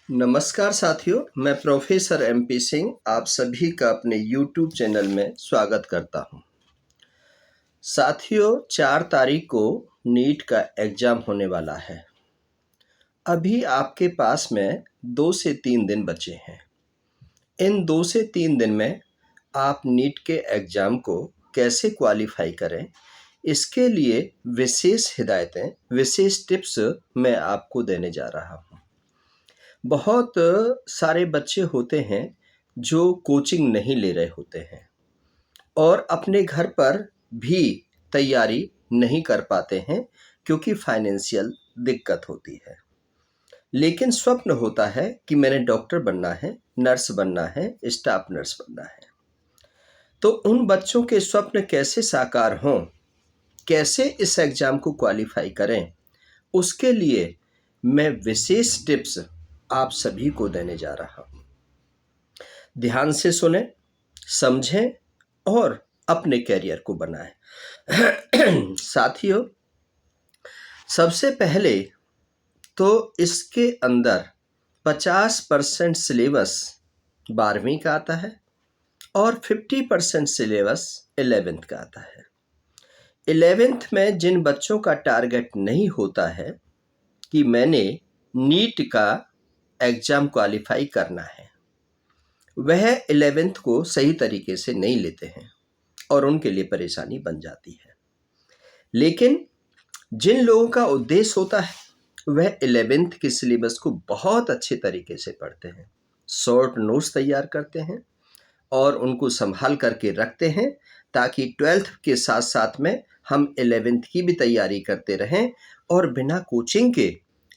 नमस्कार साथियों, मैं प्रोफेसर MP सिंह आप सभी का अपने YouTube चैनल में स्वागत करता हूं। साथियों, 4 तारीख को नीट का एग्ज़ाम होने वाला है। अभी आपके पास में 2 से 3 दिन बचे हैं। इन 2 से 3 दिन में आप नीट के एग्ज़ाम को कैसे क्वालिफ़ाई करें, इसके लिए विशेष हिदायतें, विशेष टिप्स मैं आपको देने जा रहा हूं। बहुत सारे बच्चे होते हैं जो कोचिंग नहीं ले रहे होते हैं और अपने घर पर भी तैयारी नहीं कर पाते हैं क्योंकि फाइनेंशियल दिक्कत होती है। लेकिन स्वप्न होता है कि मैंने डॉक्टर बनना है, नर्स बनना है, स्टाफ नर्स बनना है। तो उन बच्चों के स्वप्न कैसे साकार हों, कैसे इस एग्ज़ाम को क्वालिफ़ाई करें, उसके लिए मैं विशेष टिप्स आप सभी को देने जा रहा हूँ। ध्यान से सुनें, समझें और अपने करियर को बनाएं। साथियों, सबसे पहले तो इसके अंदर 50% सिलेबस 12वीं का आता है और 50% सिलेबस 11th का आता है। 11th में जिन बच्चों का टारगेट नहीं होता है कि मैंने नीट का एग्ज़ाम क्वालिफाई करना है, वह 11th को सही तरीके से नहीं लेते हैं और उनके लिए परेशानी बन जाती है। लेकिन जिन लोगों का उद्देश्य होता है वह 11th के सिलेबस को बहुत अच्छे तरीके से पढ़ते हैं, शॉर्ट नोट्स तैयार करते हैं और उनको संभाल करके रखते हैं ताकि 12th के साथ साथ में हम 11th की भी तैयारी करते रहें और बिना कोचिंग के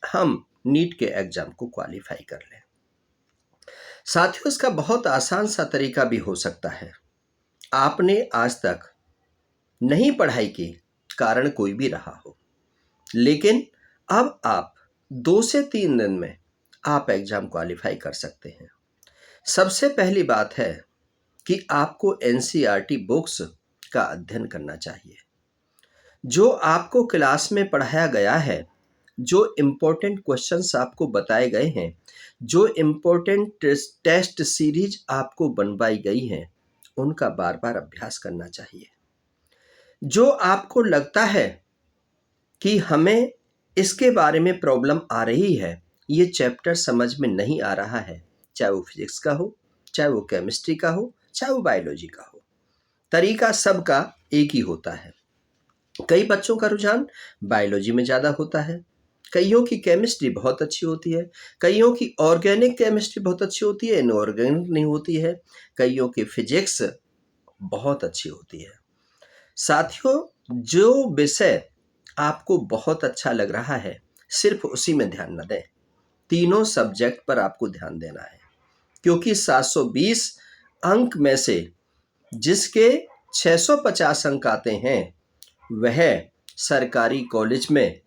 हम नीट के एग्ज़ाम को क्वालिफाई कर लें। साथियों, इसका बहुत आसान सा तरीका भी हो सकता है। आपने आज तक नहीं पढ़ाई की, कारण कोई भी रहा हो, लेकिन अब आप 2 से 3 दिन में आप एग्ज़ाम क्वालिफाई कर सकते हैं। सबसे पहली बात है कि आपको NCERT बुक्स का अध्ययन करना चाहिए। जो आपको क्लास में पढ़ाया गया है, जो इम्पोर्टेंट क्वेश्चंस आपको बताए गए हैं, जो इम्पोर्टेंट टेस्ट सीरीज आपको बनवाई गई हैं, उनका बार-बार अभ्यास करना चाहिए। जो आपको लगता है कि हमें इसके बारे में प्रॉब्लम आ रही है, ये चैप्टर समझ में नहीं आ रहा है, चाहे वो फिजिक्स का हो, चाहे वो केमिस्ट्री का हो, चाहे वो बायोलॉजी का हो, तरीका सबका एक ही होता है। कई बच्चों का रुझान बायोलॉजी में ज़्यादा होता है, कईयों की केमिस्ट्री बहुत अच्छी होती है, कईयों की ऑर्गेनिक केमिस्ट्री बहुत अच्छी होती है, इनऑर्गेनिक नहीं होती है, कईयों की फिजिक्स बहुत अच्छी होती है। साथियों, जो विषय आपको बहुत अच्छा लग रहा है, सिर्फ उसी में ध्यान न दें, तीनों सब्जेक्ट पर आपको ध्यान देना है, क्योंकि 720 अंक में से जिसके 650 अंक आते हैं, वह सरकारी कॉलेज में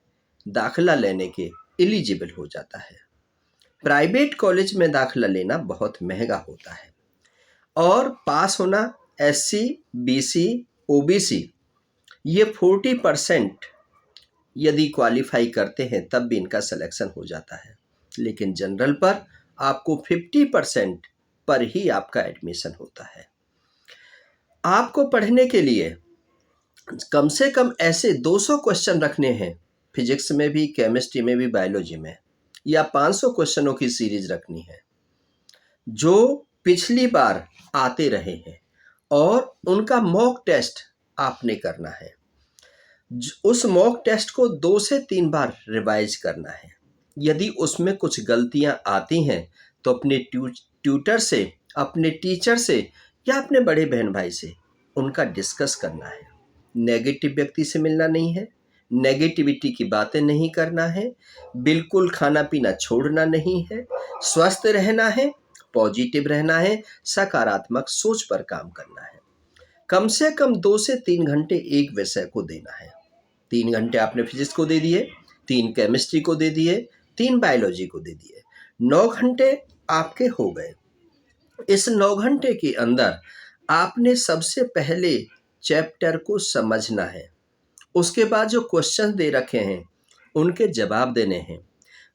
दाखिला लेने के एलिजिबल हो जाता है। प्राइवेट कॉलेज में दाखिला लेना बहुत महंगा होता है और पास होना SC, BC, OBC ये 40% यदि क्वालिफाई करते हैं तब भी इनका सिलेक्शन हो जाता है, लेकिन जनरल पर आपको 50% पर ही आपका एडमिशन होता है। आपको पढ़ने के लिए कम से कम ऐसे 200 क्वेश्चन रखने हैं, फिजिक्स में भी, केमिस्ट्री में भी, बायोलॉजी में, या 500 क्वेश्चनों की सीरीज रखनी है जो पिछली बार आते रहे हैं और उनका मॉक टेस्ट आपने करना है। उस मॉक टेस्ट को 2 से 3 बार रिवाइज करना है। यदि उसमें कुछ गलतियां आती हैं तो अपने ट्यूटर से, अपने टीचर से या अपने बड़े बहन भाई से उनका डिस्कस करना है। नेगेटिव व्यक्ति से मिलना नहीं है, नेगेटिविटी की बातें नहीं करना है, बिल्कुल खाना पीना छोड़ना नहीं है, स्वस्थ रहना है, पॉजिटिव रहना है, सकारात्मक सोच पर काम करना है। कम से कम 2 से 3 घंटे एक विषय को देना है। 3 घंटे आपने फिजिक्स को दे दिए, 3 केमिस्ट्री को दे दिए, 3 बायोलॉजी को दे दिए, 9 घंटे आपके हो गए। इस 9 घंटे के अंदर आपने सबसे पहले चैप्टर को समझना है। उसके बाद जो क्वेश्चन दे रखे हैं उनके जवाब देने हैं।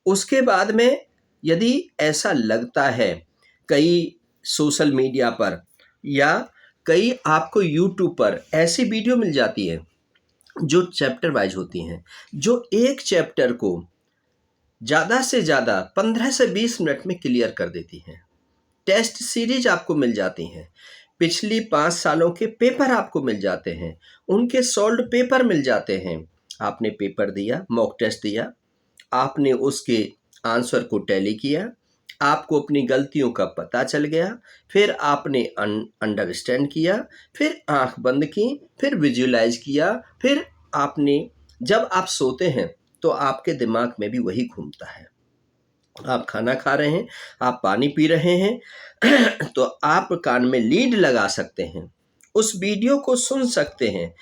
उसके बाद में यदि ऐसा लगता है कई सोशल मीडिया पर या कई आपको यूट्यूब पर ऐसी वीडियो मिल जाती है जो चैप्टर वाइज होती हैं, जो एक चैप्टर को ज़्यादा से ज़्यादा 15 से 20 मिनट में क्लियर कर देती हैं। टेस्ट सीरीज आपको मिल जाती हैं, पिछली 5 सालों के पेपर आपको मिल जाते हैं, उनके सॉल्व्ड पेपर मिल जाते हैं। आपने पेपर दिया, मॉक टेस्ट दिया, आपने उसके आंसर को टैली किया, आपको अपनी गलतियों का पता चल गया, फिर आपने अंडरस्टैंड किया, फिर आंख बंद की, फिर विजुअलाइज किया, फिर आपने जब आप सोते हैं तो आपके दिमाग में भी वही घूमता है। आप खाना खा रहे हैं, आप पानी पी रहे हैं तो आप कान में लीड लगा सकते हैं, उस वीडियो को सुन सकते हैं।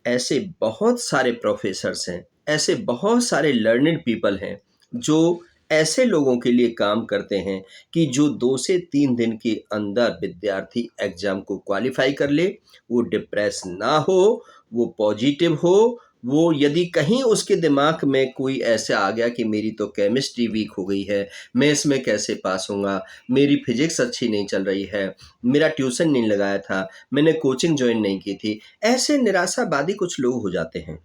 ऐसे बहुत सारे प्रोफेसर्स हैं, ऐसे बहुत सारे लर्निंग पीपल हैं जो ऐसे लोगों के लिए काम करते हैं कि जो 2 से 3 दिन के अंदर विद्यार्थी एग्ज़ाम को क्वालिफ़ाई कर ले, वो डिप्रेस ना हो, वो पॉजिटिव हो, वो यदि कहीं उसके दिमाग में कोई ऐसे आ गया कि मेरी तो केमिस्ट्री वीक हो गई है, मैं इसमें कैसे पास होऊँगा, मेरी फिज़िक्स अच्छी नहीं चल रही है, मेरा ट्यूशन नहीं लगाया था, मैंने कोचिंग जॉइन नहीं की थी, ऐसे निराशावादी कुछ लोग हो जाते हैं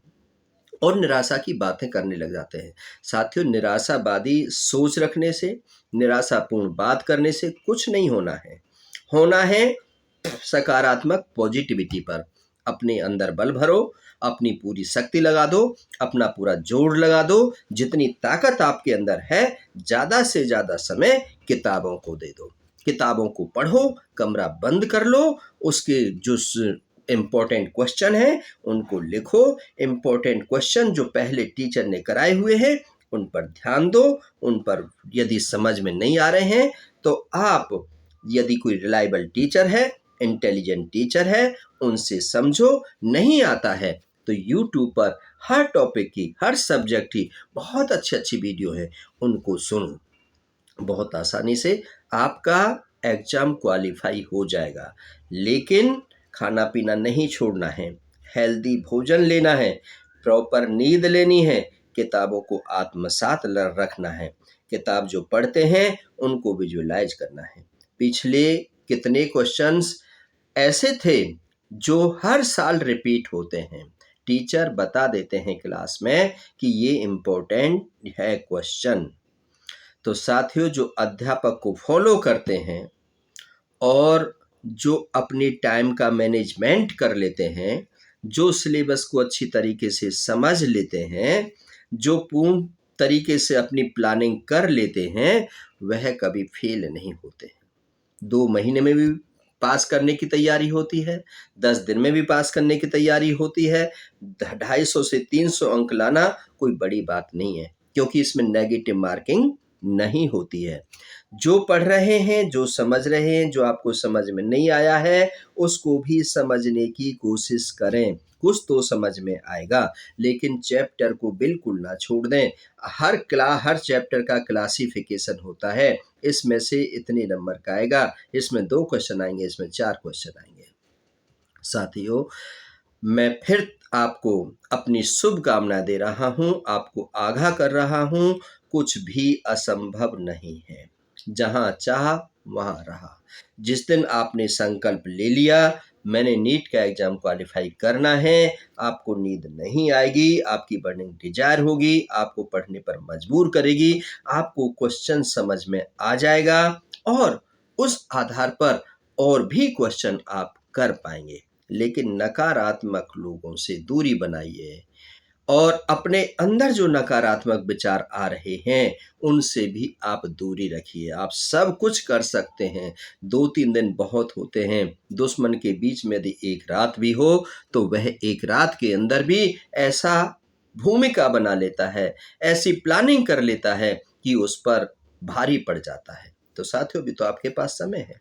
और निराशा की बातें करने लग जाते हैं। साथियों, निराशावादी सोच रखने से, निराशापूर्ण बात करने से कुछ नहीं होना है। होना है सकारात्मक पॉजिटिविटी पर। अपने अंदर बल भरो, अपनी पूरी शक्ति लगा दो, अपना पूरा जोर लगा दो, जितनी ताकत आपके अंदर है, ज़्यादा से ज़्यादा समय किताबों को दे दो। किताबों को पढ़ो, कमरा बंद कर लो, उसके जो इम्पोर्टेंट क्वेश्चन हैं उनको लिखो, इम्पोर्टेंट क्वेश्चन जो पहले टीचर ने कराए हुए हैं उन पर ध्यान दो, उन पर यदि समझ में नहीं आ रहे हैं तो आप यदि कोई रिलायबल टीचर है, इंटेलिजेंट टीचर है, उनसे समझो। नहीं आता है तो यूट्यूब पर हर टॉपिक की, हर सब्जेक्ट की बहुत अच्छी वीडियो है, उनको सुनो। बहुत आसानी से आपका एग्ज़ाम क्वालिफाई हो जाएगा। लेकिन खाना पीना नहीं छोड़ना है, हेल्दी भोजन लेना है, प्रॉपर नींद लेनी है, किताबों को आत्मसात रखना है, किताब जो पढ़ते हैं उनको विजुअलाइज करना है। पिछले कितने क्वेश्चंस ऐसे थे जो हर साल रिपीट होते हैं, टीचर बता देते हैं क्लास में कि ये इम्पोर्टेंट है क्वेश्चन। तो साथियों, जो अध्यापक को फॉलो करते हैं और जो अपने टाइम का मैनेजमेंट कर लेते हैं, जो सिलेबस को अच्छी तरीके से समझ लेते हैं, जो पूर्ण तरीके से अपनी प्लानिंग कर लेते हैं, वह कभी फेल नहीं होते हैं। 2 महीने में भी पास करने की तैयारी होती है, 10 दिन में भी पास करने की तैयारी होती है। 250 से 300 अंक लाना कोई बड़ी बात नहीं है, क्योंकि इसमें नेगेटिव मार्किंग नहीं होती है। जो पढ़ रहे हैं, जो समझ रहे हैं, जो आपको समझ में नहीं आया है, उसको भी समझने की कोशिश करें, कुछ तो समझ में आएगा। लेकिन चैप्टर को बिल्कुल ना छोड़ दें। हर चैप्टर का क्लासिफिकेशन होता है, इसमें से इतने नंबर का आएगा, इसमें 2 क्वेश्चन आएंगे, इसमें 4 क्वेश्चन आएंगे। साथियों, मैं फिर आपको अपनी शुभकामनाएं दे रहा हूं, आपको आगाह कर रहा हूं, कुछ भी असंभव नहीं है। जहां चाह वहां रहा। जिस दिन आपने संकल्प ले लिया मैंने नीट का एग्जाम क्वालिफाई करना है, आपको नींद नहीं आएगी, आपकी बर्निंग डिजायर होगी, आपको पढ़ने पर मजबूर करेगी, आपको क्वेश्चन समझ में आ जाएगा और उस आधार पर और भी क्वेश्चन आप कर पाएंगे। लेकिन नकारात्मक लोगों से दूरी बनाइए और अपने अंदर जो नकारात्मक विचार आ रहे हैं उनसे भी आप दूरी रखिए। आप सब कुछ कर सकते हैं, 2-3 दिन बहुत होते हैं। दुश्मन के बीच में यदि एक रात भी हो तो वह एक रात के अंदर भी ऐसा भूमिका बना लेता है, ऐसी प्लानिंग कर लेता है कि उस पर भारी पड़ जाता है। तो साथियों, भी तो आपके पास समय है,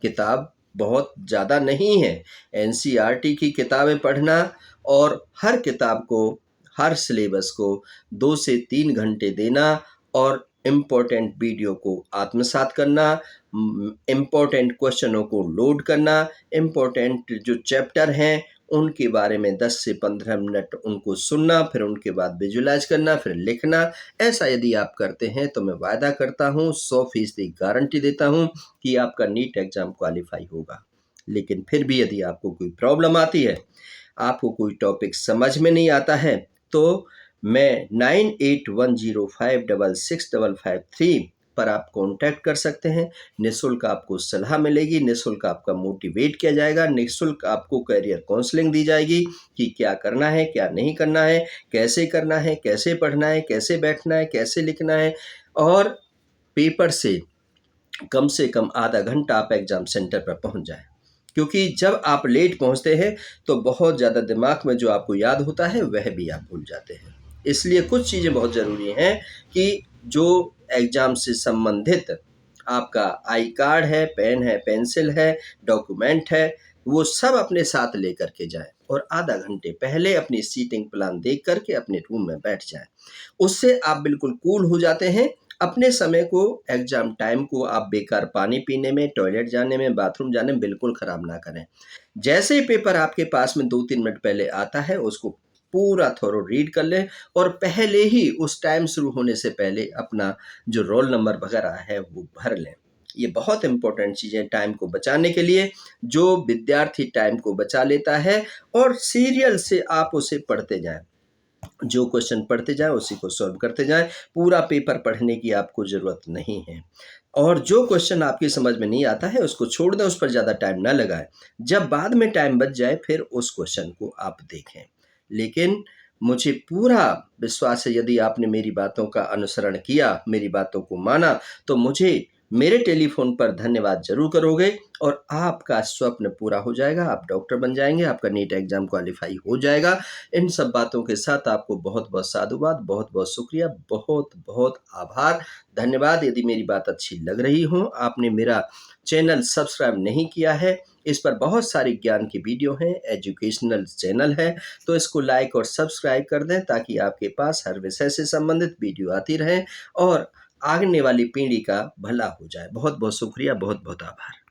किताब बहुत ज़्यादा नहीं है। एनसीईआरटी की किताबें पढ़ना और हर किताब को, हर सिलेबस को 2 से 3 घंटे देना और इम्पोर्टेंट वीडियो को आत्मसात करना, इम्पोर्टेंट क्वेश्चनों को लोड करना, इम्पोर्टेंट जो चैप्टर हैं उनके बारे में 10 से 15 मिनट उनको सुनना, फिर उनके बाद विजुलाइज करना, फिर लिखना। ऐसा यदि आप करते हैं तो मैं वायदा करता हूँ, 100% गारंटी देता हूँ कि आपका नीट एग्ज़ाम क्वालिफाई होगा। लेकिन फिर भी यदि आपको कोई प्रॉब्लम आती है, आपको कोई टॉपिक समझ में नहीं आता है, तो मैं 9810566553 पर आप कॉन्टैक्ट कर सकते हैं। निःशुल्क आपको सलाह मिलेगी, निःशुल्क आपका मोटिवेट किया जाएगा, निःशुल्क आपको करियर काउंसलिंग दी जाएगी कि क्या करना है, क्या नहीं करना है, कैसे करना है, कैसे पढ़ना है, कैसे बैठना है, कैसे लिखना है। और पेपर से कम आधा घंटा आप एग्ज़ाम सेंटर पर पहुंच जाएं, क्योंकि जब आप लेट पहुंचते हैं तो बहुत ज़्यादा दिमाग में जो आपको याद होता है वह भी आप भूल जाते हैं। इसलिए कुछ चीज़ें बहुत ज़रूरी हैं कि जो एग्ज़ाम से संबंधित आपका आई कार्ड है, पेन है, पेंसिल है, डॉक्यूमेंट है, वो सब अपने साथ लेकर के जाएं और आधा घंटे पहले अपनी सीटिंग प्लान देख करके अपने रूम में बैठ जाएं। उससे आप बिल्कुल कूल हो जाते हैं। अपने समय को, एग्ज़ाम टाइम को आप बेकार पानी पीने में, टॉयलेट जाने में, बाथरूम जाने में बिल्कुल ख़राब ना करें। जैसे ही पेपर आपके पास में 2-3 मिनट पहले आता है, उसको पूरा थॉरो रीड कर लें और पहले ही उस टाइम शुरू होने से पहले अपना जो रोल नंबर वगैरह है वो भर लें। ये बहुत इम्पोर्टेंट चीज़ है टाइम को बचाने के लिए। जो विद्यार्थी टाइम को बचा लेता है और सीरियल से आप उसे पढ़ते जाएं, जो क्वेश्चन पढ़ते जाएं उसी को सॉल्व करते जाएं। पूरा पेपर पढ़ने की आपको ज़रूरत नहीं है। और जो क्वेश्चन आपकी समझ में नहीं आता है उसको छोड़ दें, उस पर ज़्यादा टाइम ना लगाएं। जब बाद में टाइम बच जाए फिर उस क्वेश्चन को आप देखें। लेकिन मुझे पूरा विश्वास है, यदि आपने मेरी बातों का अनुसरण किया, मेरी बातों को माना, तो मुझे मेरे टेलीफोन पर धन्यवाद ज़रूर करोगे और आपका स्वप्न पूरा हो जाएगा। आप डॉक्टर बन जाएंगे, आपका नीट एग्ज़ाम क्वालिफाई हो जाएगा। इन सब बातों के साथ आपको बहुत बहुत साधुवाद, बहुत बहुत शुक्रिया, बहुत बहुत आभार, धन्यवाद। यदि मेरी बात अच्छी लग रही हो, आपने मेरा चैनल सब्सक्राइब नहीं किया है, इस पर बहुत सारी ज्ञान की वीडियो हैं, एजुकेशनल चैनल है, तो इसको लाइक और सब्सक्राइब कर दें ताकि आपके पास हर विषय से संबंधित वीडियो आती रहे और आगने वाली पीढ़ी का भला हो जाए। बहुत बहुत शुक्रिया, बहुत बहुत आभार।